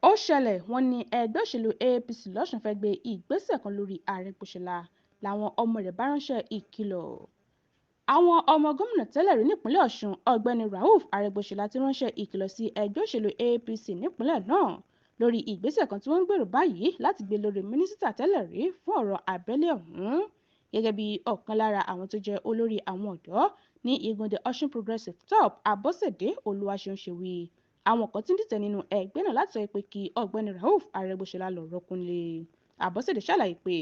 Ó ṣẹlẹ̀ wọ́n ní ẹgbẹ́ òṣèlú APC lọ́ṣùn fẹ́ gbé ìgbésẹ̀ kan lórí Arẹgbẹṣọla làwọn ọmọ rẹ̀ bá ránṣẹ́ ìkìlọ̀. Àwọn ọmọ gómìnà tẹ́lẹ̀ rí nípínlẹ̀ Ọ̀ṣun ọ̀gbẹ́ni Rauf Arẹgbẹṣọla ti ránṣẹ́ ìkìlọ̀ sí ẹgbẹ́ òṣèlú APC nípínlẹ̀ náà lórí ìgbésẹ̀ kan tí wọ́n ń gbèrò báyìí láti gbé lórí mínísítà tẹ́lẹ̀ rí fún ọ̀rọ̀ abẹ́lé ọ̀hún gẹ́gẹ́ bí ọ̀kan lára àwọn tó jẹ́ olórí àwọn ọ̀dọ́ ní igun the Ọ̀ṣun Progressive Top Abọ́sẹ̀dé Olúwaṣeun ṣe wí. Àwọn kan tí ń dìtẹ̀ nínú ẹgbẹ́ náà láti sọ pé kí ọ̀gbẹ́ni Rauf Arẹgbẹṣọla lọ rọ́kúnlé. Abọ́sẹ̀dé ṣàlàyé pé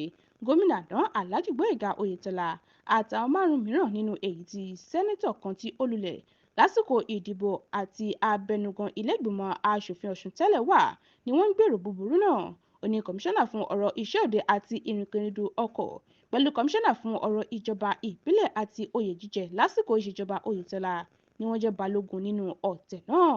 gómìnà àná Alhaji Gbóyèga Oyètọ́lá àtàwọn márùn-ún mìíràn nínú èyí tí sẹ́nítọ̀ kan tí ó lulẹ̀ lásìkò ìdìbò àti abẹnugan ilé-ìgbìmọ̀ aṣòfin Ọ̀ṣun tẹ́lẹ̀ wà ni wọ́n ń gbèrò búburú náà. Ó ní kọmíṣánná fún ọ̀rọ̀ iṣẹ́ òde àti ìrìnkèrindò ọkọ̀ pẹ̀lú kọmíṣánná fún ọ̀rọ̀ ìjọba ìbílẹ̀ àti oyè jíjẹ lásìkò ìṣèjọba Oyètọ́lá ni wọ́n jẹ́ balógun nínú ọ̀tẹ̀ náà.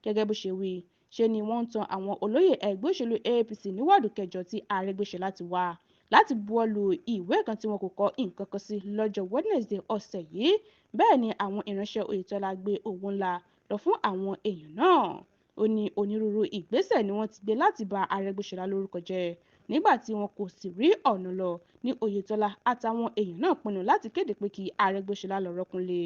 Gẹ́gẹ́ bó ṣe wí, ṣe ni wọ́n ń tan àwọn olóyè ẹgbẹ́ òṣèlú APC ní wọ́ọ̀dù kẹjọ tí Arẹgbẹṣọla ti wá láti buwọ́lu ìwé kan tí wọn kò kọ nǹkan kan sí lọ́jọ́ Wednesday ọ̀sẹ̀ yìí. Bẹ́ẹ̀ ni àwọn ìránṣẹ́ Oyètọ́lá gbé owó ńlá lọ fún àwọn èèyàn náà. Ó ní onírúurú ìgbésẹ̀ ni wọ́n ti gbé láti ba Arẹgbẹṣọla lórúkọ jẹ́ nígbà tí wọn kò sì rí ọ̀nà lọ ní Oyètọ́lá àtàwọn èèyàn náà pinnu láti kéde pé kí Arẹgbẹṣọla lọ rọ́kúnlé.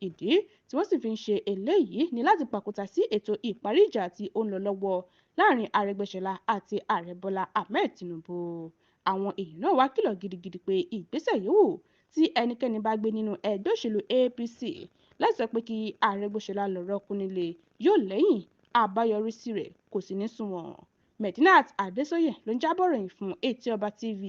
Ìdí tí wọ́n sì fi ń ṣe eléyìí ni láti pàkúta sí ètò ìparí ìjà tí ó ń lọ lọ́wọ́ láàrin Arẹgbẹṣọla àti Ààrẹ Bọ́lá Ahmed Tinubu. Àwọn èèyàn náà wá kìlọ̀ gidigidi pé ìgbésẹ̀ yòówù tí ẹnikẹ́ni bá gbé nínú ẹgbẹ́ òṣèlú APC láti sọ pé kí Arẹgbẹṣọla lọ rọ́kúnlé yóò lẹ́yìn àbáyọrísí rẹ̀ kò sì ní sunwọ̀n. Medinat Adésóyè ló ń jábọ̀ ròyìn fún Etí Ọba TV.